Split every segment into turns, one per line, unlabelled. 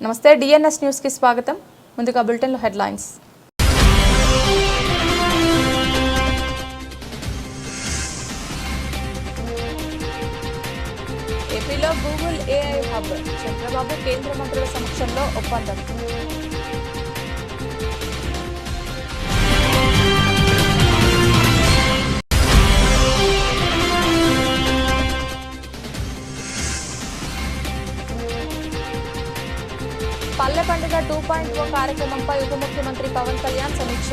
నమస్తే DNS news కి స్వాగతం. ముందుగా బులెటిన్ లో హెడ్లైన్స్. ఏపీలో గూగుల్ ఏఐ హబ్ చంద్రబాబు కేంద్ర మంత్రుల సమక్షంలో ఒప్పందం. పల్లె పండుగ 2.0 కార్యక్రమంపై ఉప ముఖ్యమంత్రి పవన్ కళ్యాణ్ సమీక్ష.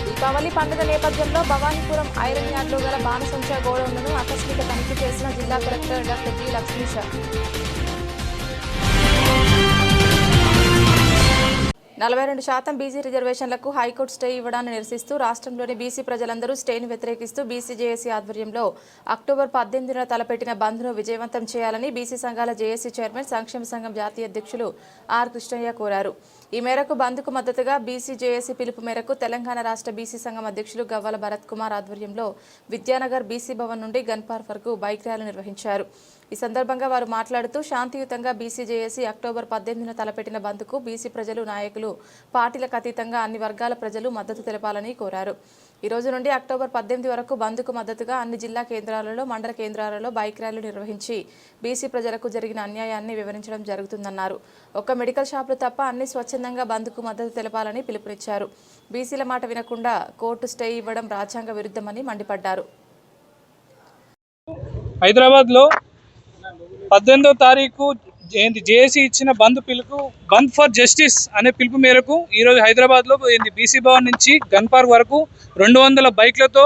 దీపావళి పండుగ నేపథ్యంలో భవానీపురం ఐరన్ యార్డ్లో గల బాణసంచా గోడౌన్లను ఆకస్మిక తనిఖీ చేసిన జిల్లా collector doctor G Lakshmisha. 42% BC రిజర్వేషన్లకు హైకోర్టు స్టే ఇవ్వడాన్ని నిరసిస్తూ రాష్ట్రంలోని బీసీ ప్రజలందరూ స్టేను వ్యతిరేకిస్తూ బీసీ జేఏసీ ఆధ్వర్యంలో అక్టోబర్ 18న తలపెట్టిన బంద్ను విజయవంతం చేయాలని బీసీ సంఘాల జేఏసీ చైర్మన్ సంక్షేమ సంఘం జాతీయ అధ్యక్షులు ఆర్ కృష్ణయ్య కోరారు. ఈ మేరకు బంద్కు మద్దతుగా బీసీ జేఏసీ పిలుపు మేరకు తెలంగాణ రాష్ట్ర బీసీ సంఘం అధ్యక్షులు గవ్వల భరత్ కుమార్ ఆధ్వర్యంలో విద్యానగర్ బీసీ భవన్ నుండి గన్ పార్క్ వరకు బైక్ ర్యాలీ నిర్వహించారు. ఈ సందర్భంగా వారు మాట్లాడుతూ శాంతియుతంగా బీసీ జేఏసీ అక్టోబర్ 18న తలపెట్టిన బంద్కు బీసీ ప్రజలు, నాయకులు, పార్టీలకు అతీతంగా అన్ని వర్గాల ప్రజలు మద్దతు తెలపాలని కోరారు. ఈ రోజు నుండి అక్టోబర్ 18 వరకు బంద్కు మద్దతుగా అన్ని జిల్లా కేంద్రాలలో, మండల కేంద్రాలలో బైక్ ర్యాలీలు నిర్వహించి బీసీ ప్రజలకు జరిగిన అన్యాయాన్ని వివరించడం జరుగుతుందన్నారు. ఒక్క మెడికల్ షాపులు తప్ప అన్ని స్వచ్ఛందంగా బంద్కు మద్దతు తెలపాలని పిలుపునిచ్చారు. బీసీల మాట వినకుండా కోర్టు స్టే ఇవ్వడం రాజ్యాంగ విరుద్ధమని మండిపడ్డారు.
హైదరాబాద్లో 18వ తారీఖు జేఏసీ ఇచ్చిన బంద్ పిలుపు, బంద్ ఫర్ జస్టిస్ అనే పిలుపు మేరకు ఈరోజు హైదరాబాద్లో బీసీ భవన్ నుంచి గన్ పార్క్ వరకు 200 బైక్లతో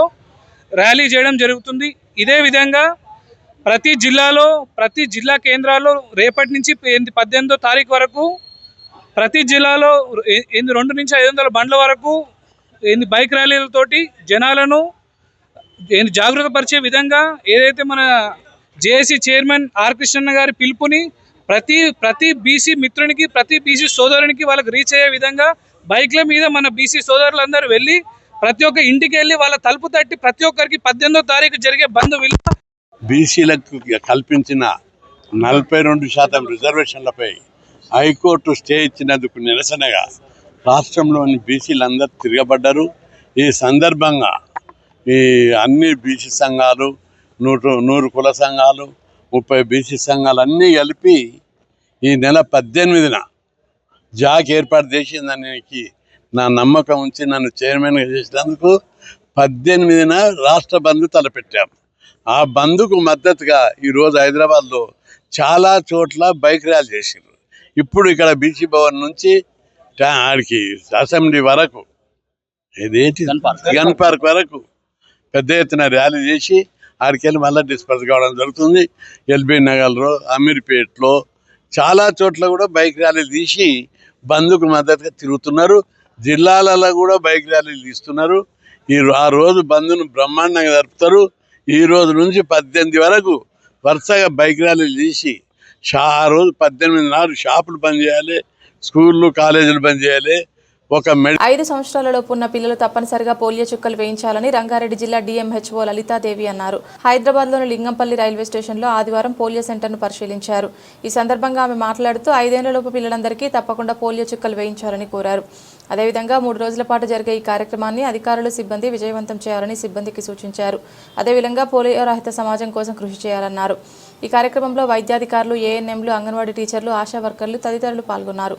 ర్యాలీ చేయడం జరుగుతుంది. ఇదే విధంగా ప్రతి జిల్లా కేంద్రాల్లో రేపటి నుంచి 18వ తారీఖు వరకు ప్రతి జిల్లాలో 200 నుంచి 500 బండ్ల వరకు బైక్ ర్యాలీలతోటి జనాలను జాగృత పరిచే విధంగా ఏదైతే మన జేఏసీ చైర్మన్ ఆర్ కృష్ణన్న గారి పిలుపుని ప్రతి బీసీ మిత్రునికి, ప్రతి బీసీ సోదరునికి వాళ్ళకి రీచ్ అయ్యే విధంగా బైక్ల మీద మన బీసీ సోదరులందరూ వెళ్ళి ప్రతి ఒక్క ఇంటికి వెళ్ళి వాళ్ళ తలుపు తట్టి ప్రతి ఒక్కరికి 18వ తారీఖు జరిగే బంద్ విలువ
బీసీలకు కల్పించిన 42% రిజర్వేషన్లపై హైకోర్టు స్టే ఇచ్చినందుకు నిరసనగా రాష్ట్రంలోని బీసీలందరూ తిరగబడ్డారు. ఈ సందర్భంగా ఈ అన్ని బీసీ సంఘాలు, 100 కుల సంఘాలు, 30 బీసీ సంఘాలు అన్నీ కలిపి ఈ నెల 18న జాక్ ఏర్పాటు చేసిందానికి నా నమ్మకం ఉంచి నన్ను చైర్మన్గా చేసినందుకు 18న రాష్ట్ర బంద్ తలపెట్టాము. ఆ బంద్కు మద్దతుగా ఈరోజు హైదరాబాద్లో చాలా చోట్ల బైక్ ర్యాలీ చేసారు. ఇప్పుడు ఇక్కడ బీసీ భవన్ నుంచి ఆడికి అసెంబ్లీ వరకు, ఇదేంటి గన్ పార్క్ వరకు పెద్ద ఎత్తున ర్యాలీ చేసి ఆడికెళ్ళి మళ్ళీ డిస్పర్స్ కావడం జరుగుతుంది. ఎల్బీ నగర్లో, అమీర్పేటలో చాలా చోట్ల కూడా బైక్ ర్యాలీలు తీసి బంద్కు మద్దతుగా తిరుగుతున్నారు. జిల్లాలలో కూడా బైక్ ర్యాలీలు తీస్తున్నారు. ఆ రోజు బంద్ను బ్రహ్మాండంగా జరుపుతారు. ఈ రోజు నుంచి 18 వరకు వరుసగా బైక్ ర్యాలీలు తీసి ఆ రోజు 18 నాడు షాపులు బంద్ చేయాలి, స్కూళ్ళు, కాలేజీలు బంద్ చేయాలి.
5 సంవత్సరాలలోపు ఉన్న పిల్లలు తప్పనిసరిగా పోలియో చుక్కలు వేయించాలని రంగారెడ్డి జిల్లా డిఎంహెచ్ఓ లలితాదేవి అన్నారు. హైదరాబాద్లోని లింగంపల్లి రైల్వే స్టేషన్లో ఆదివారం పోలియో సెంటర్ను పరిశీలించారు. ఈ సందర్భంగా ఆమె మాట్లాడుతూ 5 ఏళ్లలోపు పిల్లలందరికీ తప్పకుండా పోలియో చుక్కలు వేయించాలని కోరారు. అదేవిధంగా 3 రోజుల పాటు జరిగే ఈ కార్యక్రమాన్ని అధికారులు, సిబ్బంది విజయవంతం చేయాలని సిబ్బందికి సూచించారు. అదేవిధంగా పోలియో రహిత సమాజం కోసం కృషి చేయాలన్నారు. ఈ కార్యక్రమంలో వైద్యాధికారులు, ఏఎన్ఎంలు, అంగన్వాడీ టీచర్లు, ఆశా వర్కర్లు తదితరులు పాల్గొన్నారు.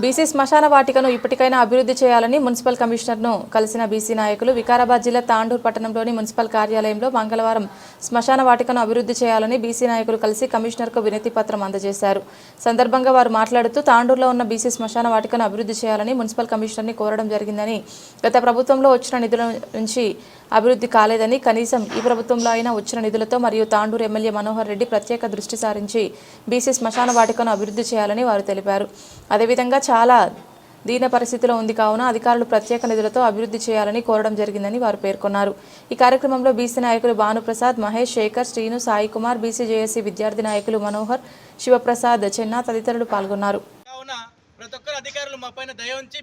బీసీ శ్మశాన వాటికను ఇప్పటికైనా అభివృద్ధి చేయాలని మున్సిపల్ కమిషనర్ను కలిసిన బీసీ నాయకులు వికారాబాద్ జిల్లా తాండూరు పట్టణంలోని మున్సిపల్ కార్యాలయంలో మంగళవారం శ్మశాన వాటికను అభివృద్ధి చేయాలని బీసీ నాయకులు కలిసి కమిషనర్కు వినతి పత్రం అందజేశారు. సందర్భంగా వారు మాట్లాడుతూ తాండూరులో ఉన్న బీసీ శ్మశాన వాటికను అభివృద్ధి చేయాలని మున్సిపల్ కమిషనర్ని కోరడం జరిగిందని, గత ప్రభుత్వంలో వచ్చిన నిధుల నుంచి అభివృద్ధి కాలేదని, కనీసం ఈ ప్రభుత్వంలో అయినా వచ్చిన నిధులతో మరియు తాండూరు ఎమ్మెల్యే మనోహర్ రెడ్డి ప్రత్యేక దృష్టి సారించి బీసీ శ్మశాన వాటికను అభివృద్ధి చేయాలని వారు తెలిపారు. అదేవిధంగా చాలా దీన పరిస్థితిలో ఉంది కావున అధికారులు ప్రత్యేక నిధులతో అభివృద్ధి చేయాలని కోరడం జరిగిందని వారు పేర్కొన్నారు. ఈ కార్యక్రమంలో బీసీ నాయకులు భానుప్రసాద్, మహేష్, శేఖర్, శ్రీను, సాయి కుమార్, బీసీ జేఏసీ విద్యార్థి నాయకులు మనోహర్, శివప్రసాద్, చెన్నా తదితరులు పాల్గొన్నారు.
ప్రతి ఒక్కరు అధికారులు మా పైన దయ ఉంచి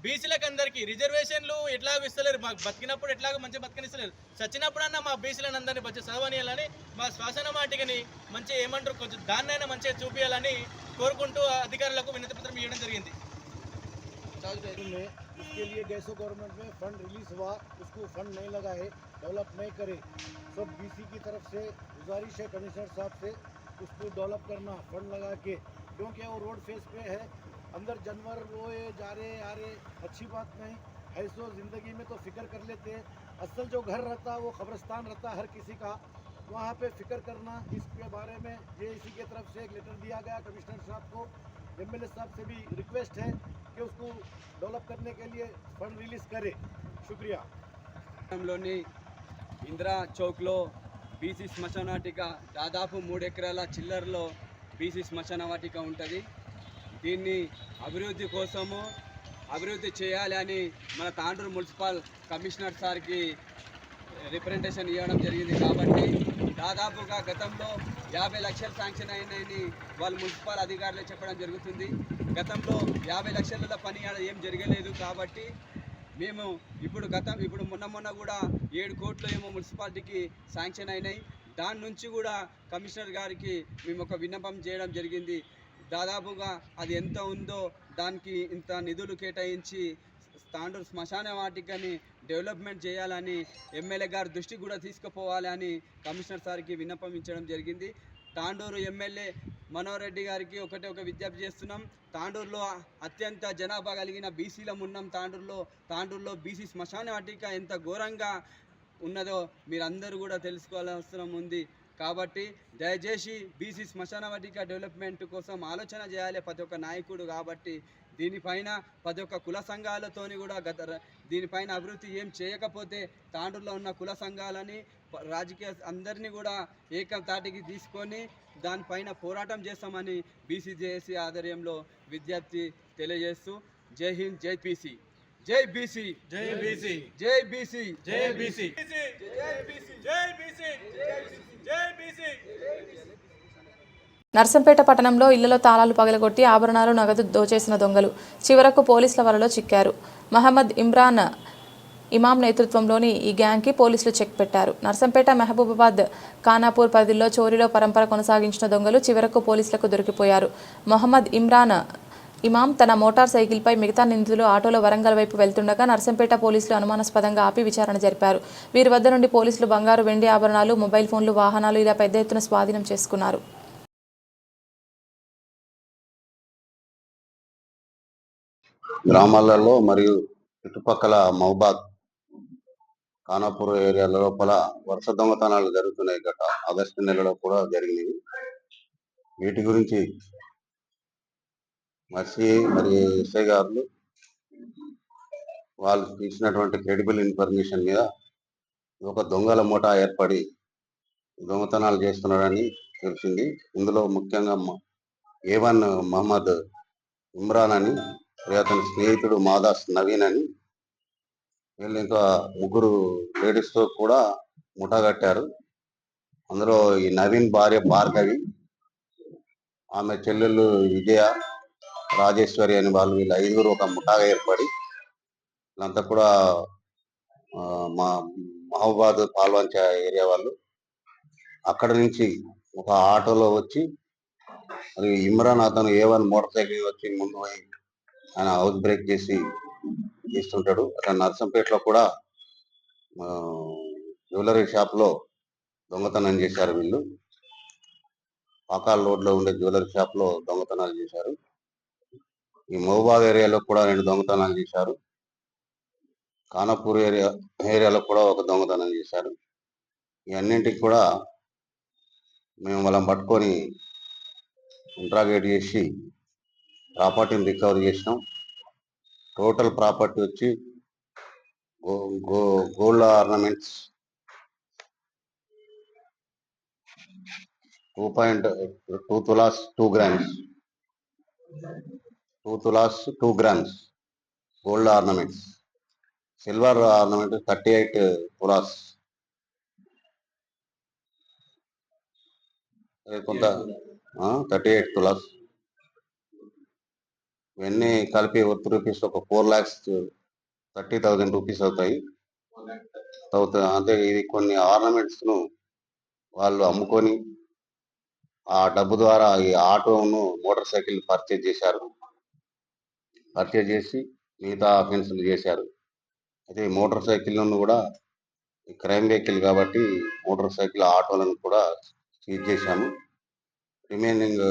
బీసీలకు అందరికీ రిజర్వేషన్లు ఎట్లాగో ఇస్తలేరు. మాకు బతికినప్పుడు ఎట్లాగో మంచిగా బతికనిస్తలేరు, చచ్చినప్పుడన్నా మా బీసీలను అందరినీ మంచిగా చదవనియాలని, మా శ్మశాన వాటికని మంచిగా ఏమంటారు కొంచెం దాన్నైనా మంచిగా చూపించాలని కోరుకుంటూ అధికారులకు వినతి పత్రం ఇవ్వడం జరిగింది.
इसके लिए गैसो गवर्नमेंट में फंड रिलीज हुआ, उसको फंड नहीं लगाए, डेवलप नहीं करे। सब बीसी की तरफ से गुजारिश है कमिश्नर साहब से उसको डेवलप करना फंड लगा के, क्योंकि वो रोड फेस पे है, अंदर जानवर वो जा रहे आ रहे, अच्छी बात नहीं है। सो ज़िंदगी में तो फिक्र कर लेते हैं, असल जो घर रहता वो कब्रिस्तान रहता हर किसी का, वहाँ पे फिक्र करना। इसके बारे में जेएसी की तरफ से एक लेटर दिया गया कमिश्नर साहब को, एमएलए साहब से भी रिक्वेस्ट है कि उसको डेवलप करने के लिए फंड रिलीज करे। शुक्रिया।
లోని ఇందిరా చౌక్లో బీసీ శ్మశాన వాటిక దాదాపు 3 ఎకరాల చిల్లర్లో బీసీ శ్మశాన వాటిక ఉంటుంది. దీన్ని అభివృద్ధి చేయాలి అని మన తాండూరు మున్సిపల్ కమిషనర్ సార్కి రిప్రజెంటేషన్ ఇవ్వడం జరిగింది. కాబట్టి దాదాపుగా గతంలో 50 లక్షలు శాంక్షన్ అయినాయని వాళ్ళు మున్సిపల్ అధికారులు చెప్పడం జరుగుతుంది. గతంలో 50 లక్షల పని ఏం జరగలేదు. కాబట్టి మేము ఇప్పుడు మొన్న కూడా 7 కోట్లు ఏమో మున్సిపాలిటీకి శాంక్షన్ అయినాయి. దాని నుంచి కూడా కమిషనర్ గారికి మేము ఒక విన్నపం చేయడం జరిగింది. దాదాపుగా అది ఎంత ఉందో దానికి ఇంత నిధులు కేటాయించి తాండూరు శ్మశాన వాటికని డెవలప్మెంట్ చేయాలని ఎమ్మెల్యే గారి దృష్టి కూడా తీసుకుపోవాలని కమిషనర్ సార్కి విన్నపించడం జరిగింది. తాండూరు ఎమ్మెల్యే మనోహర్ రెడ్డి గారికి ఒక విజ్ఞప్తి చేస్తున్నాం. తాండూరులో అత్యంత జనాభా కలిగిన బీసీలం ఉన్నాం. తాండూరులో బీసీ శ్మశాన వాటిక ఎంత ఘోరంగా ఉన్నదో మీరందరూ కూడా తెలుసుకోవాల్సిన అవసరం ఉంది. కాబట్టి దయచేసి బీసీ శ్మశాన వాటిక డెవలప్మెంట్ కోసం ఆలోచన చేయాలి ప్రతి ఒక్క నాయకుడు. కాబట్టి దీనిపైన ప్రతి ఒక్క కుల సంఘాలతోని కూడా దీనిపైన అభివృద్ధి ఏం చేయకపోతే తాండూరులో ఉన్న కుల సంఘాలని రాజకీయ అందరినీ కూడా ఏకతాటికి తీసుకొని దానిపైన పోరాటం చేస్తామని బీసీ జేఏసీ ఆధ్వర్యంలో విద్యార్థి తెలియజేస్తూ జై హింద్, జై బీసీ, జై బీసీ, జై బీసీ, జై బీసీ, జై బీసీ, జై బీసీ, జై బీసీ, జై బీసీ.
నర్సంపేట పట్టణంలో ఇళ్లలో తాళాలు పగలగొట్టి ఆభరణాలు, నగదు దోచేసిన దొంగలు చివరకు పోలీసుల వలలో చిక్కారు. మహమ్మద్ ఇమ్రాన్ ఇమాం నేతృత్వంలోని ఈ గ్యాంగ్కి పోలీసులు చెక్ పెట్టారు. నర్సంపేట, మహబూబాబాద్, ఖానాపూర్ పరిధిలో చోరీలో పరంపర కొనసాగించిన దొంగలు చివరకు పోలీసులకు దొరికిపోయారు. మహమ్మద్ ఇమాం తన మోటార్ సైకిల్పై మిగతా నిందితులు ఆటోలో వరంగల్ వైపు వెళ్తుండగా నర్సంపేట పోలీసులు అనుమానాస్పదంగా ఆపి విచారణ జరిపారు. వీరి వద్ద నుండి పోలీసులు బంగారు, వెండి ఆభరణాలు, మొబైల్ ఫోన్లు, వాహనాలు ఇలా పెద్ద ఎత్తున స్వాధీనం చేసుకున్నారు.
గ్రామాలలో మరియు చుట్టుపక్కల మహబాద్, ఖానాపూర్ ఏరియా లోపల వరుస దొంగతనాలు జరుగుతున్నాయి. గత ఆగస్టు నెలలో కూడా జరిగినవి. వీటి గురించి మర్సీ మరియు ఎస్ఐ గారు వాళ్ళు ఇచ్చినటువంటి క్రెడిబుల్ ఇన్ఫర్మేషన్ మీద ఒక దొంగల ముఠా ఏర్పడి దొంగతనాలు చేస్తున్నారని తెలిసింది. ఇందులో ముఖ్యంగా A1 మహమ్మద్ ఇమ్రాన్ అని, అతని స్నేహితుడు మాదాస్ నవీన్ అని, వీళ్ళు ఇంకా 3 లేడీస్తో కూడా ముఠా కట్టారు. అందులో ఈ నవీన్ భార్య భార్గవి, ఆమె చెల్లెళ్ళు విజయ, రాజేశ్వరి అని వాళ్ళు వీళ్ళు 5 ఒక ముఠాగా ఏర్పడి వీళ్ళంతా కూడా మా మహబూబాద్ పాల్వంచ ఏరియా వాళ్ళు అక్కడ నుంచి ఒక ఆటోలో వచ్చి మరి ఇమ్రాన్ అతను A1 మోటార్ సైకిల్ వచ్చి ముందు పోయి ఆయన హౌస్ బ్రేక్ చేస్తుంటాడు. అట్లా నర్సంపేటలో కూడా జ్యువెలరీ షాప్లో దొంగతనం చేశారు. వీళ్ళు పాకాల్ రోడ్లో ఉండే జ్యువెలరీ షాప్లో దొంగతనాలు చేశారు. ఈ మహబూబాద్ ఏరియాలో కూడా 2 దొంగతనాలు చేశారు. ఖానాపూర్ ఏరియాలో కూడా ఒక దొంగతనం చేశారు. ఈ అన్నింటికి కూడా మేము వాళ్ళని పట్టుకొని ఇంట్రాగేట్ చేసి ప్రాపర్టీని రికవర్ చేసినాం. టోటల్ ప్రాపర్టీ వచ్చి gold ornaments 2 tolas 2 grams 2 tolas 2 grams gold ornaments, silver ornament 38 tolas, కొంత 38 తులాస్, ఇవన్నీ కలిపి రూపీస్ ఒక 4,30,000 రూపీస్ అవుతాయి. అంటే ఇది కొన్ని ఆర్నమెంట్స్ ను వాళ్ళు అమ్ముకొని ఆ డబ్బు ద్వారా ఈ ఆటోను మోటార్ సైకిల్ పర్చేజ్ చేశారు. పర్చేజ్ చేసి మిగతా అఫెన్సులు చేశారు. అయితే మోటార్ సైకిల్ను కూడా క్రైమ్ వెహికల్ కాబట్టి మోటార్ సైకిల్ ఆటోలను కూడా సీజ్ చేశాము. రిమైనింగ్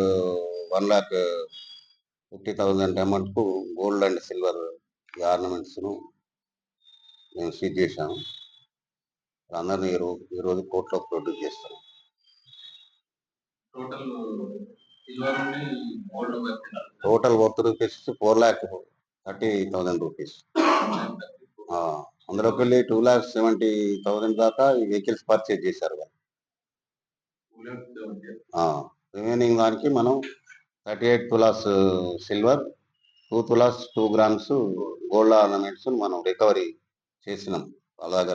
1,50,000 అమౌంట్కు గోల్డ్ అండ్ సిల్వర్ ఆర్నమెంట్స్ను మేము సీజ్ చేశాము. అందరినీ ఈరోజు కోర్టులో ప్రొడ్యూస్ చేస్తాం. Total worth rupees 4,30,000 rupees. అందులోకి వెళ్ళి 2,70,000 దాకా ఈ వెహికల్స్ పర్చేజ్ చేశారు. రిమైనింగ్ దానికి మనం 38 tolas silver, 2 tolas 2 grams gold ornaments మనం రికవరీ చేసినాం. అలాగే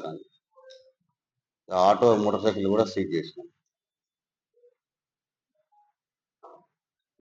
ఆటో మోటార్ సైకిల్ కూడా సీజ్ చేసినాం.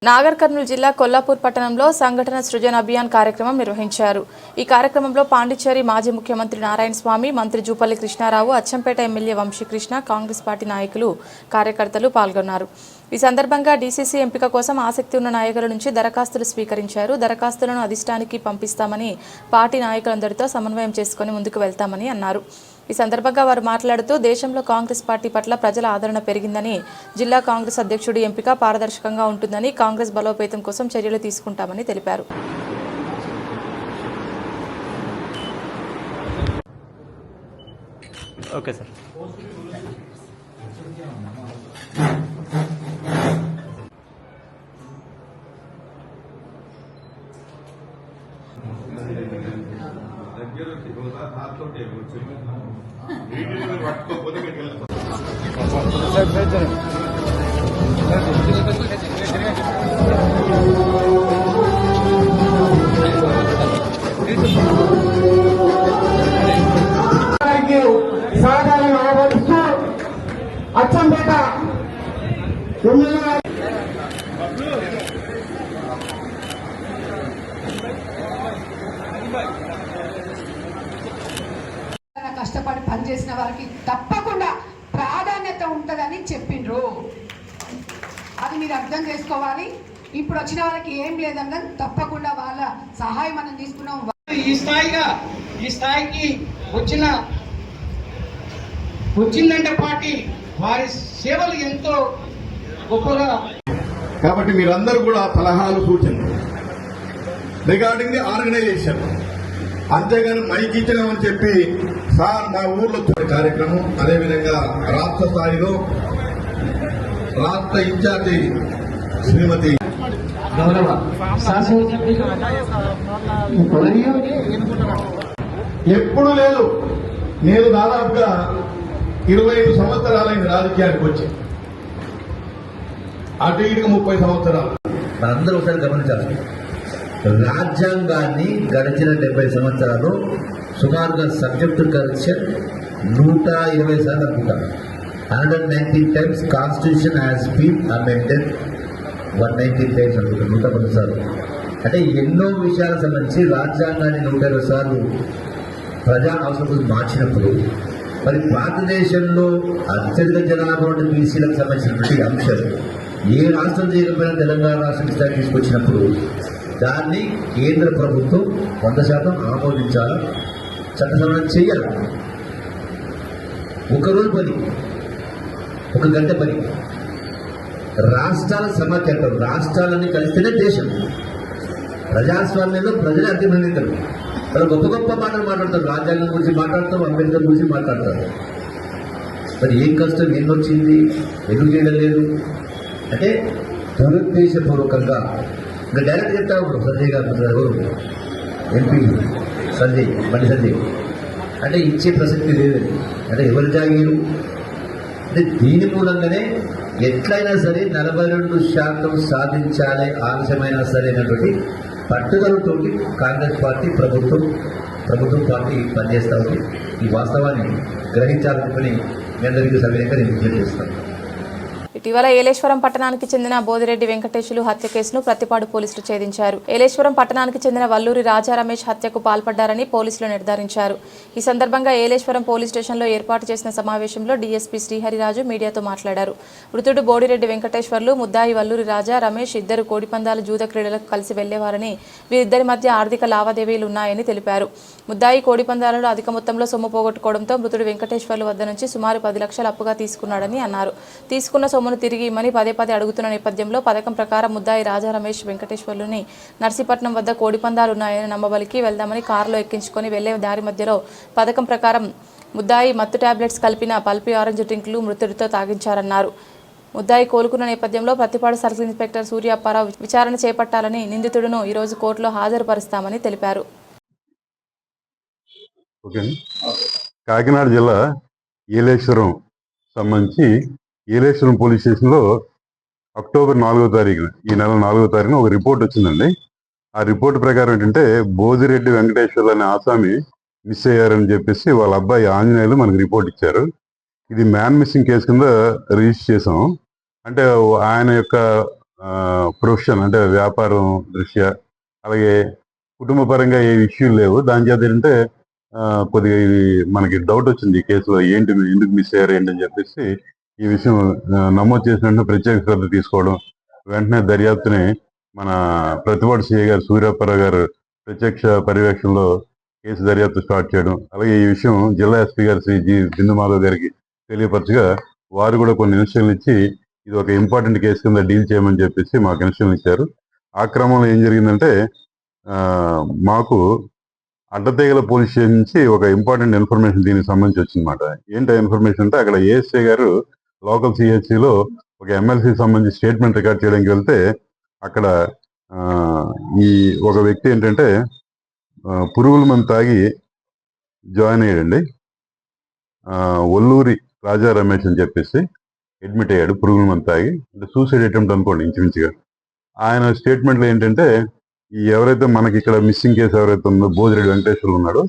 నాగర్ కర్నూలు జిల్లా కొల్లాపూర్ పట్టణంలో సంఘటన సృజన అభియాన్ కార్యక్రమం నిర్వహించారు. ఈ కార్యక్రమంలో పాండిచ్చేరి మాజీ ముఖ్యమంత్రి నారాయణ స్వామి, మంత్రి జూపల్లి కృష్ణారావు, అచ్చంపేట ఎమ్మెల్యే వంశీకృష్ణ, కాంగ్రెస్ పార్టీ నాయకులు, కార్యకర్తలు పాల్గొన్నారు. ఈ సందర్భంగా డీసీసీ ఎంపిక కోసం ఆసక్తి ఉన్న నాయకుల నుంచి దరఖాస్తులు స్వీకరించారు. దరఖాస్తులను అధిష్టానికి పంపిస్తామని, పార్టీ నాయకులందరితో సమన్వయం చేసుకుని ముందుకు వెళ్తామని అన్నారు. ఈ సందర్భంగా వారు మాట్లాడుతూ దేశంలో కాంగ్రెస్ పార్టీ పట్ల ప్రజల ఆదరణ పెరిగిందని, జిల్లా కాంగ్రెస్ అధ్యక్షుడి ఎంపిక పారదర్శకంగా ఉంటుందని, కాంగ్రెస్ బలోపేతం కోసం చర్యలు తీసుకుంటామని తెలిపారు.
Okay sir.
సాధారణ ఆహ్వానిస్తూ అచ్చంపేట
కష్టపడి పనిచేసిన వారికి తప్పకుండా ప్రాధాన్యత ఉంటుందని చెప్పిండ్రు. అది మీరు అర్థం చేసుకోవాలి. ఇప్పుడు వచ్చిన వాళ్ళకి ఏం లేదన్నా తప్పకుండా వాళ్ళ సహాయం మనం తీసుకున్నాం.
ఈ స్థాయికి వచ్చిందంటే పార్టీ వారి సేవలు ఎంతో గొప్పగా. కాబట్టి మీరందరూ కూడా సలహాలు, సూచనలు రిగార్డింగ్ ది ఆర్గనైజేషన్, అంతేగాని మైక్ ఇచ్చినామని చెప్పి సార్ మా ఊర్లో కార్యక్రమం. అదేవిధంగా రాష్ట్ర స్థాయిలో రాష్ట్ర ఇన్ఛార్జి శ్రీమతి గౌరవ ఎప్పుడు లేదు. నేను దాదాపుగా 25 సంవత్సరాలైన రాజకీయానికి వచ్చి, అటు ఇటుగా 30 సంవత్సరాలు.
మనందరూ ఒకసారి గమనించాలి, రాజ్యాంగాన్ని గడిచిన 70 సంవత్సరాలు సుమారుగా సబ్జెక్టు కరెక్షన్ 120 సార్లు అనుకుంటాను. 119 times constitution has been amended, 119 times అనుకుంటాను, 110 సార్లు. అంటే ఎన్నో విషయాలకు సంబంధించి రాజ్యాంగాన్ని 120 సార్లు ప్రజా అవసరం మార్చినప్పుడు, మరి భారతదేశంలో అత్యధిక జనాభా ఉన్న బీసీలకు సంబంధించినటువంటి అంశం ఏ రాష్ట్రం చేయకపోయినా తెలంగాణ రాష్ట్రం స్థాయి తీసుకొచ్చినప్పుడు దాన్ని కేంద్ర ప్రభుత్వం 100% ఆమోదించాలి, చట్టసభ చేయాలి. ఒకరోజు పని, 1 గంట పని. రాష్ట్రాల సమాఖ్య, రాష్ట్రాలన్నీ కలిస్తేనే దేశం. ప్రజాస్వామ్యంలో ప్రజలే అంతిమ నిర్ణయితారు. వాళ్ళు గొప్ప గొప్ప మాటలు మాట్లాడతారు, రాజ్యాంగం గురించి మాట్లాడతారు, అంబేద్కర్ గురించి మాట్లాడతారు. మరి ఏం కష్టం ఏం వచ్చింది, ఎందుకు చేయడం లేదు అంటే దురుద్దేశపూర్వకంగా ఇంకా డైరెక్ట్ చెప్తా ఉంటారు. సంజయ్ గారు ఎవరు ఎంపీ సంజయ్ బండి సంజయ్ అంటే ఇచ్చే ప్రసక్తి లేదని అంటే ఎవరు జాగీరు అంటే దీని మూలంగానే ఎట్లయినా సరే 42% సాధించాలి ఆలస్యమైనా సరే అనేటువంటి పట్టుదలతోటి కాంగ్రెస్ పార్టీ ప్రభుత్వం పార్టీ పనిచేస్తూ ఉంది. ఈ వాస్తవాన్ని గ్రహించాలని మీ అందరికీ సవినయంగా నేను విజ్ఞప్తి చేస్తాను.
ఇటీవల ఏలేశ్వరం పట్టణానికి చెందిన బోదిరెడ్డి వెంకటేశ్వరు హత్య కేసును ప్రతిపాడు పోలీసులు ఛేదించారు. ఏలేశ్వరం పట్టణానికి చెందిన వల్లూరి రాజా రమేష్ హత్యకు పాల్పడ్డారని పోలీసులు నిర్ధారించారు. ఈ సందర్భంగా ఏలేశ్వరం పోలీస్ స్టేషన్లో ఏర్పాటు చేసిన సమావేశంలో డీఎస్పీ శ్రీహరిరాజు మీడియాతో మాట్లాడారు. మృతుడు బోడిరెడ్డి వెంకటేశ్వర్లు, ముద్దాయి వల్లూరి రాజా రమేష్ ఇద్దరు కోడిపందాలు జూద క్రీడలకు కలిసి వెళ్లేవారని, వీరిద్దరి మధ్య ఆర్థిక లావాదేవీలు ఉన్నాయని తెలిపారు. ముద్దాయి కోడిపందాలలో అధిక మొత్తంలో సొమ్ము పోగొట్టుకోవడంతో మృతుడు వెంకటేశ్వర్లు వద్ద నుంచి సుమారు 10 లక్షలు అప్పుగా తీసుకున్నాడని అన్నారు. తీసుకున్న సొమ్మును తిరిగి ఇమ్మని పదే అడుగుతున్న నేపథ్యంలో పథకం ప్రకారం ముద్దాయి రాజా రమేష్ వెంకటేశ్వర్లుని నర్సీపట్నం వద్ద కోడిపందాలున్నాయని నమ్మబలికి వెళ్దామని కారులో ఎక్కించుకొని వెళ్లే దారి మధ్యలో పథకం ప్రకారం ముద్దాయి మత్తు టాబ్లెట్స్ కలిపిన పల్పీ ఆరెంజ్ డ్రింక్లు మృతుడితో తాగించారన్నారు. ముద్దాయి కోలుకున్న నేపథ్యంలో ప్రతిపాడు సర్కిల్ ఇన్స్పెక్టర్ సూర్య అప్పారావు విచారణ చేపట్టాలని, నిందితుడును ఈరోజు కోర్టులో హాజరుపరుస్తామని తెలిపారు.
కాకినాడ జిల్లా ఏలేశ్వరం సంబంధించి ఏలేశ్వరం పోలీస్ స్టేషన్లో అక్టోబర్ 4వ తారీఖున ఈ నెల 4వ తారీఖున ఒక రిపోర్ట్ వచ్చిందండి. ఆ రిపోర్ట్ ప్రకారం ఏంటంటే బోదిరెడ్డి వెంకటేశ్వర్లు అనే ఆసామి మిస్ అయ్యారని చెప్పేసి వాళ్ళ అబ్బాయి ఆంజనేయులు మనకు రిపోర్ట్ ఇచ్చారు. ఇది మ్యాన్ మిస్సింగ్ కేసు కింద రిజిస్టర్ చేసాం. అంటే ఆయన యొక్క ప్రొఫెషన్ అంటే వ్యాపారం దృష్ట్యా, అలాగే కుటుంబ పరంగా ఏ ఇష్యూలు లేవు. దాని చేత ఏంటంటే కొద్దిగా ఇది మనకి డౌట్ వచ్చింది ఈ కేసులో ఏంటి ఎందుకు మిస్ అయ్యారు ఏంటని చెప్పేసి ఈ విషయం నమోదు చేసిన ప్రత్యేక శ్రద్ధ తీసుకోవడం, వెంటనే దర్యాప్తుని మన ప్రతిపాడు సిఐ గారు సూర్యాపరావు గారు ప్రత్యక్ష పర్యవేక్షణలో కేసు దర్యాప్తు స్టార్ట్ చేయడం, అలాగే ఈ విషయం జిల్లా ఎస్పీ గారు శ్రీ జి బిందుమాధవ్ గారికి తెలియపరచగా వారు కూడా కొన్ని ఇన్స్ట్రక్షన్లు ఇచ్చి ఇది ఒక ఇంపార్టెంట్ కేసు కింద డీల్ చేయమని చెప్పేసి మాకు ఇన్స్ట్రక్షన్లు ఇచ్చారు. ఆ క్రమంలో ఏం జరిగిందంటే మాకు అడ్డతీగల పోలీస్ స్టేషన్ నుంచి ఒక ఇంపార్టెంట్ ఇన్ఫర్మేషన్ దీనికి సంబంధించి వచ్చిందన్నమాట. ఏంటి ఇన్ఫర్మేషన్ అంటే అక్కడ ఏఎస్ఐ గారు లోకల్ సిహెచ్సిలో ఒక ఎమ్మెల్సీ సంబంధించి స్టేట్మెంట్ రికార్డ్ చేయడానికి వెళ్తే అక్కడ ఈ ఒక వ్యక్తి ఏంటంటే పురుగుల మందు తాగి జాయిన్ అయ్యాడండి. వల్లూరి రాజా రమేష్ అని చెప్పేసి అడ్మిట్ అయ్యాడు పురుగుల మందు తాగి. అంటే సూసైడ్ అటెంప్ట్ అనుకోండి ఇంచుమించుగా. ఆయన స్టేట్మెంట్లో ఏంటంటే ఈ ఎవరైతే మనకి ఇక్కడ మిస్సింగ్ కేసు ఎవరైతే ఉందో బోదిరెడ్డి వెంకటేశ్వర్లు ఉన్నాడో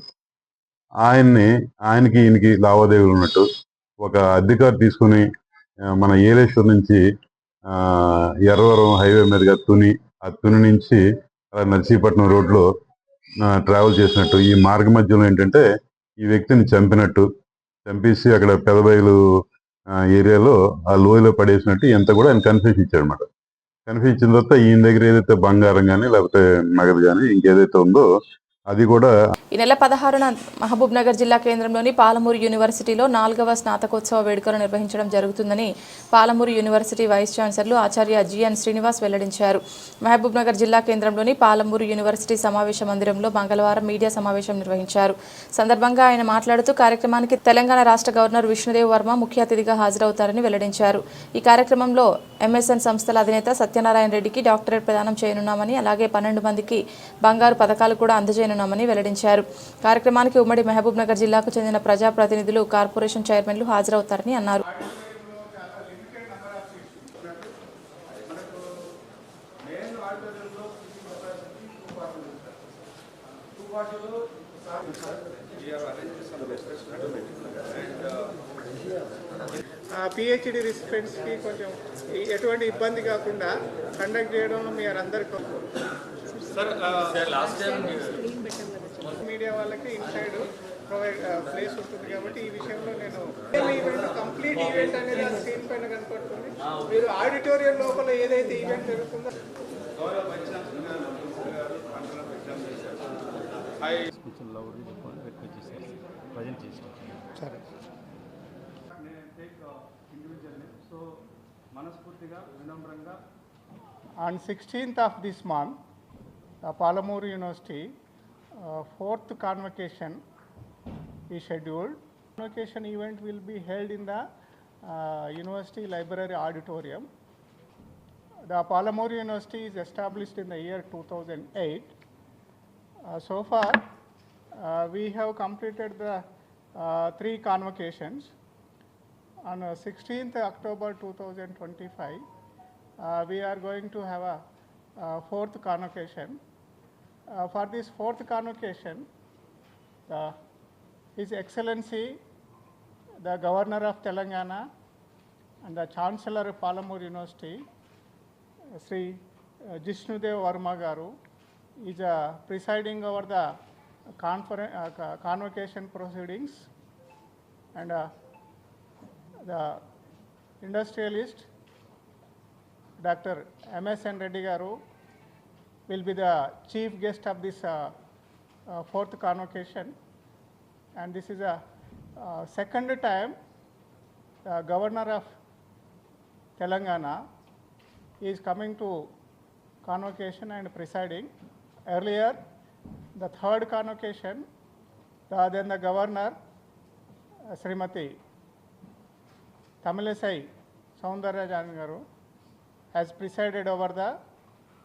ఆయనకి ఈయనకి లావాదేవీలు ఉన్నట్టు, ఒక అధికారి తీసుకుని మన ఏలేశ్వరం నుంచి ఎర్రవరం హైవే మీదుగా ఆ తుని నుంచి నర్సీపట్నం రోడ్లో ట్రావెల్ చేసినట్టు, ఈ మార్గ మధ్యలో ఏంటంటే ఈ వ్యక్తిని చంపేసి అక్కడ పెదబయలు ఏరియాలో ఆ లోయలో పడేసినట్టు ఎంత కూడా ఆయన కన్ఫ్యూషన్ ఇచ్చాడు అనమాట. కన్ఫ్యూజ్ ఇచ్చిన తర్వాత ఈయన దగ్గర ఏదైతే బంగారం కానీ లేకపోతే నగదు కానీ ఇంకేదైతే ఉందో అది కూడా.
ఈ నెల 16న మహబూబ్ నగర్ జిల్లా కేంద్రంలోని పాలమూరు యూనివర్సిటీలో 4వ స్నాతకోత్సవ వేడుకలు నిర్వహించడం జరుగుతుందని పాలమూరు యూనివర్సిటీ వైస్ ఛాన్సలర్ ఆచార్య జిఎన్ శ్రీనివాస్ వెల్లడించారు. మహబూబ్ నగర్ జిల్లా కేంద్రంలోని పాలమూరు యూనివర్సిటీ సమావేశ మందిరంలో మంగళవారం మీడియా సమావేశం నిర్వహించారు. సందర్భంగా ఆయన మాట్లాడుతూ కార్యక్రమానికి తెలంగాణ రాష్ట్ర గవర్నర్ విష్ణుదేవ్ వర్మ ముఖ్య అతిథిగా హాజరవుతారని వెల్లడించారు. ఈ కార్యక్రమంలో ఎంఎస్ఎన్ సంస్థల అధినేత సత్యనారాయణ రెడ్డికి డాక్టరేట్ ప్రదానం చేయనున్నామని, అలాగే 12 మందికి బంగారు పథకాలు కూడా అందజేయనున్నామని వెల్లడించారు. కార్యక్రమానికి ఉమ్మడి మహబూబ్ నగర్ జిల్లాకు చెందిన ప్రజాప్రతినిధులు, కార్పొరేషన్ చైర్మన్లు హాజరవుతారని అన్నారు.
పిహెచ్డి రిసిపెంట్స్కి కొంచెం ఎటువంటి ఇబ్బంది కాకుండా కండక్ట్ చేయడంలో మీరు అందరికీ మీడియా వాళ్ళకి ఇన్సైడ్ ప్రొవైడ్ ప్లేస్ ఉంటుంది కాబట్టి ఈ విషయంలో నేను ఈవెంట్ కంప్లీట్ ఈవెంట్ అనేది ఆ స్క్రీన్ పైన కనపడుతుంది. మీరు ఆడిటోరియం లోపల ఏదైతే ఈవెంట్ జరుగుతుందో సరే మనస్ఫూర్తిగా వినమ్రంగా on 16th of this month Palamur University, fourth convocation is scheduled. Convocation event will be held in the University Library Auditorium. The Palamur University is established in the year 2008. So far, we have completed the 3 convocations. On 16th October 2025, we are going to have a 4th convocation. For this 4th convocation, His Excellency, the Governor of Telangana and the Chancellor of Palamur University, Sri Jishnudev Varma Garu, is presiding over the convocation proceedings, and the industrialist Dr. M.S.N. Reddy Garu will be the chief guest of this 4th convocation, and this is a second time the Governor of Telangana is coming to convocation and presiding. Earlier, the 3rd convocation, then the Governor, Srimati Tamilisai Soundararajan Garu, has presided over the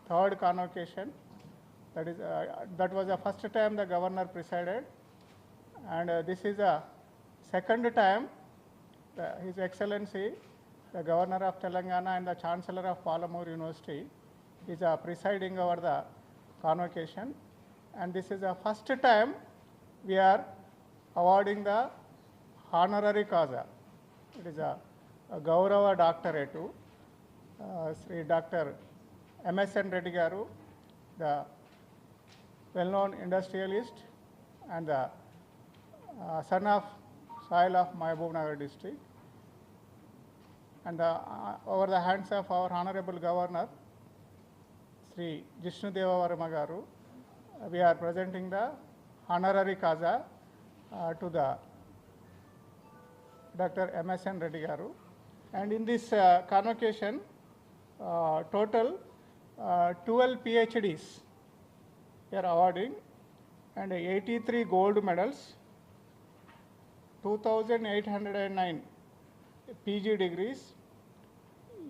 3rd convocation. That was the first time the Governor presided, and this is the second time His Excellency, the Governor of Telangana and the Chancellor of Palamur University, is presiding over the convocation, and this is the first time we are awarding the honorary causa. It is a Gaurava Doctorate to Sri Dr. M.S.N. Reddy Garu, the well-known industrialist and the son of soil of Mahbubnagar district, and over the hands of our Honorable Governor, Sri Jishnudeva Varma Garu, we are presenting the honorary causa to the Dr. M.S.N. Reddy Garu. And in this convocation, total 12 PhDs we are awarding, and 83 gold medals, 2,809 PG degrees,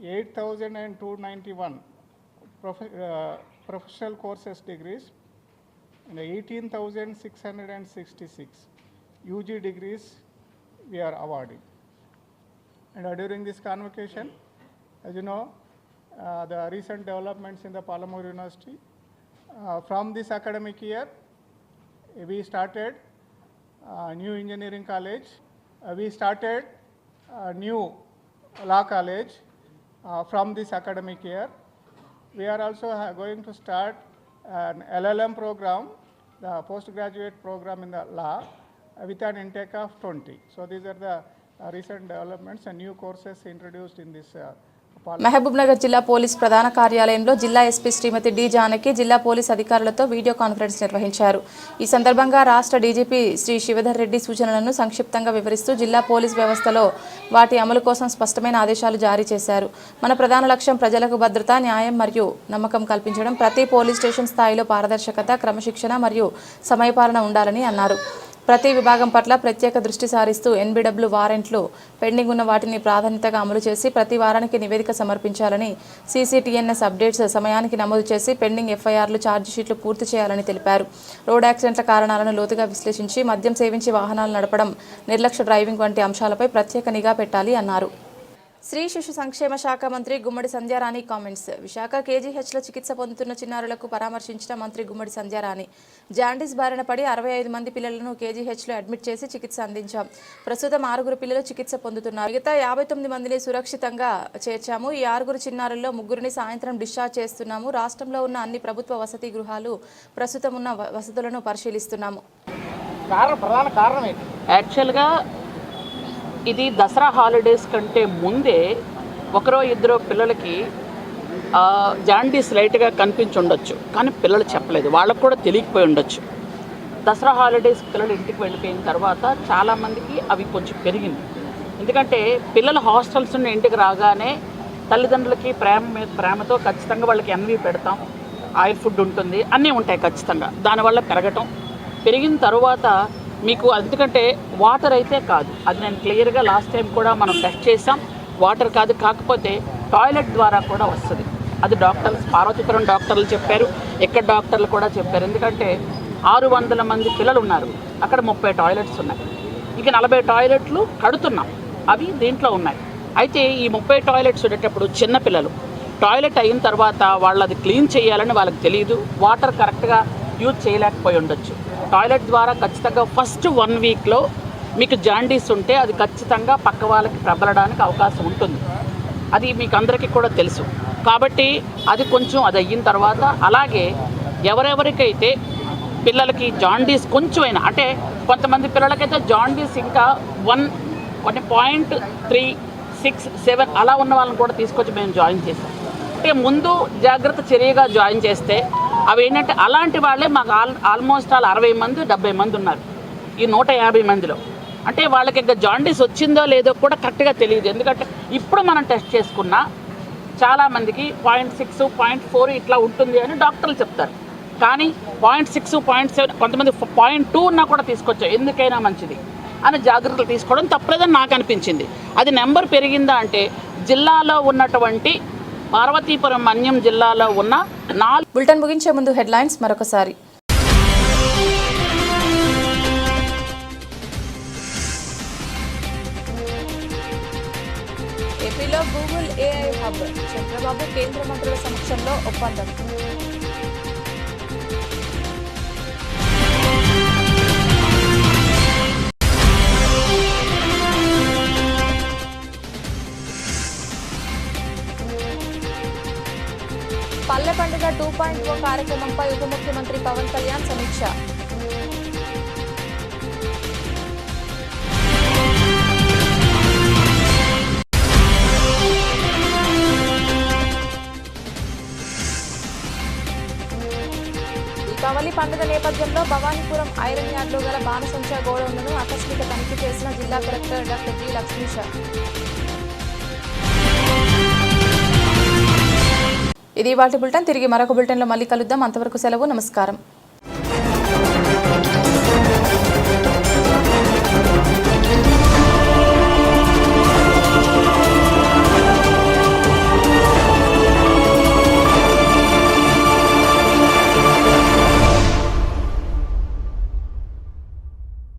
8,291 professional courses degrees, and 18,666 UG degrees we are awarding. And during this convocation, as you know, the recent developments in the Palamur University, from this academic year, we started new engineering college, we started new law college from this academic year. We are also going to start an LLM program, the postgraduate program in the law, with an intake of 20. So these are the recent developments and new courses introduced in this.
Mahabubnagar జిల్లా police ప్రధాన కార్యాలయంలో జిల్లా SP శ్రీమతి D Janaki జిల్లా police అధికారులతో video conference నిర్వహించారు. ఈ సందర్భంగా రాష్ట్ర డీజీపీ శ్రీ శివధర్ రెడ్డి సూచనలను సంక్షిప్తంగా వివరిస్తూ జిల్లా పోలీస్ వ్యవస్థలో వాటి అమలు కోసం స్పష్టమైన ఆదేశాలు జారీ చేశారు. మన ప్రధాన లక్ష్యం ప్రజలకు భద్రత, న్యాయం మరియు నమ్మకం కల్పించడం. ప్రతి పోలీస్ స్టేషన్ స్థాయిలో పారదర్శకత, క్రమశిక్షణ మరియు సమయపాలన ఉండాలని అన్నారు. ప్రతి విభాగం పట్ల ప్రత్యేక దృష్టి సారిస్తూ ఎన్బిడబ్ల్యూ వారెంట్లు పెండింగ్ ఉన్న వాటిని ప్రాధాన్యతగా అమలు చేసి ప్రతి వారానికి నివేదిక సమర్పించాలని, సీసీటీఎన్ఎస్ అప్డేట్స్ సమయానికి నమోదు చేసి పెండింగ్ ఎఫ్ఐఆర్లు, ఛార్జిషీట్లు పూర్తి చేయాలని తెలిపారు. రోడ్ యాక్సిడెంట్ల కారణాలను లోతుగా విశ్లేషించి మద్యం సేవించి వాహనాలు నడపడం, నిర్లక్ష్య డ్రైవింగ్ వంటి అంశాలపై ప్రత్యేక నిఘా పెట్టాలి అన్నారు. స్త్రీ శిశు సంక్షేమ శాఖ మంత్రి గుమ్మడి సంధ్యారాణి కామెంట్స్. విశాఖ కేజీహెచ్లో చికిత్స పొందుతున్న చిన్నారులకు పరామర్శించిన మంత్రి గుమ్మడి సంధ్యారాణి. జాండీస్ బారిన పడి 65 మంది పిల్లలను కేజీహెచ్లో అడ్మిట్ చేసి చికిత్స అందించాం. ప్రస్తుతం 6 పిల్లలు చికిత్స పొందుతున్నారు. మిగతా 59 మందిని సురక్షితంగా చేర్చాము. ఈ 6 చిన్నారుల్లో 3 సాయంత్రం డిశ్చార్జ్ చేస్తున్నాము. రాష్ట్రంలో ఉన్న అన్ని ప్రభుత్వ వసతి గృహాలు ప్రస్తుతం ఉన్న వసతులను పరిశీలిస్తున్నాము.
ప్రధాన కారణం ఏంటి? యాక్చువల్గా ఇది దసరా హాలిడేస్ కంటే ముందే 1-2 పిల్లలకి జాండీస్ లైట్గా కనిపించి ఉండొచ్చు, కానీ పిల్లలు చెప్పలేదు, వాళ్ళకు కూడా తెలియకపోయి ఉండొచ్చు. దసరా హాలిడేస్ పిల్లలు ఇంటికి వెళ్ళిపోయిన తర్వాత చాలామందికి అవి కొంచెం పెరిగింది. ఎందుకంటే పిల్లలు హాస్టల్స్ నుండి ఇంటికి రాగానే తల్లిదండ్రులకి ప్రేమతో ఖచ్చితంగా వాళ్ళకి ఎన్వి పెడతాం. ఆయిల్ ఫుడ్ ఉంటుంది, అన్నీ ఉంటాయి ఖచ్చితంగా. దానివల్ల పెరిగిన తర్వాత మీకు ఎందుకంటే వాటర్ అయితే కాదు, అది నేను క్లియర్గా లాస్ట్ టైం కూడా మనం టెస్ట్ చేసాం. వాటర్ కాదు, కాకపోతే టాయిలెట్ ద్వారా కూడా వస్తుంది. అది డాక్టర్స్, పార్వతీపురం డాక్టర్లు చెప్పారు, ఎక్కడ డాక్టర్లు కూడా చెప్పారు. ఎందుకంటే 600 మంది పిల్లలు ఉన్నారు, అక్కడ 30 టాయిలెట్స్ ఉన్నాయి. ఇక 40 టాయిలెట్లు కడుతున్నాం, అవి దీంట్లో ఉన్నాయి. అయితే ఈ 30 టాయిలెట్స్ ఉండేటప్పుడు చిన్నపిల్లలు టాయిలెట్ అయిన తర్వాత వాళ్ళు అది క్లీన్ చేయాలని వాళ్ళకి తెలియదు, వాటర్ కరెక్ట్గా యూజ్ చేయలేకపోయి ఉండొచ్చు. టాయిలెట్ ద్వారా ఖచ్చితంగా ఫస్ట్ 1 వీక్లో మీకు జాండీస్ ఉంటే అది ఖచ్చితంగా పక్క వాళ్ళకి ప్రబలడానికి అవకాశం ఉంటుంది. అది మీకు అందరికీ కూడా తెలుసు. కాబట్టి అది కొంచెం అది అయిన తర్వాత, అలాగే ఎవరెవరికైతే పిల్లలకి జాండీస్ కొంచెమైనా, అంటే కొంతమంది పిల్లలకైతే జాండీస్ ఇంకా 1.367 అలా ఉన్న వాళ్ళని కూడా తీసుకొచ్చి మేము జాయిన్ చేసాం. అంటే ముందు జాగ్రత్త చర్యగా జాయిన్ చేస్తే అవి ఏంటంటే అలాంటి వాళ్ళే మాకు ఆల్మోస్ట్ 60 మంది 70 మంది ఉన్నారు ఈ 150 మందిలో. అంటే వాళ్ళకి ఇంకా జాండీస్ వచ్చిందో లేదో కూడా కరెక్ట్గా తెలియదు. ఎందుకంటే ఇప్పుడు మనం టెస్ట్ చేసుకున్నా చాలామందికి 0.6, 0.4 ఇట్లా ఉంటుంది అని డాక్టర్లు చెప్తారు. కానీ 0.6, 0.7 కొంతమంది 0.2 ఉన్నా కూడా తీసుకొచ్చాం, ఎందుకైనా మంచిది అని జాగ్రత్తలు తీసుకోవడం తప్పలేదని నాకు అనిపించింది. అది నెంబర్ పెరిగిందా అంటే జిల్లాలో ఉన్నటువంటి పార్వతీపురం మన్యం జిల్లాలో ఉన్న 4.
బులెటిన్ ముగించే ముందు హెడ్లైన్స్ మరొకసారి. ఏపీలో గూగుల్ ఏఐ హబ్, చంద్రబాబు కేంద్ర మంత్రుల సమక్షంలో ఒప్పందం. పల్లె పండుగ 2.0 కార్యక్రమంపై ఉప ముఖ్యమంత్రి పవన్ కళ్యాణ్ సమీక్ష. దీపావళి పండుగ నేపథ్యంలో భవానీపురం ఐరన్ యార్డ్లో గల బాణసంచా గోడౌన్లను ఆకస్మిక తనిఖీ చేసిన జిల్లా కలెక్టర్ డాక్టర్ జి లక్ష్మీష. ఇది ఇవాల్టి బులెటిన్. తిరిగి మరొక బులెటిన్లో మళ్ళీ కలుద్దాం. అంతవరకు సెలవు. నమస్కారం.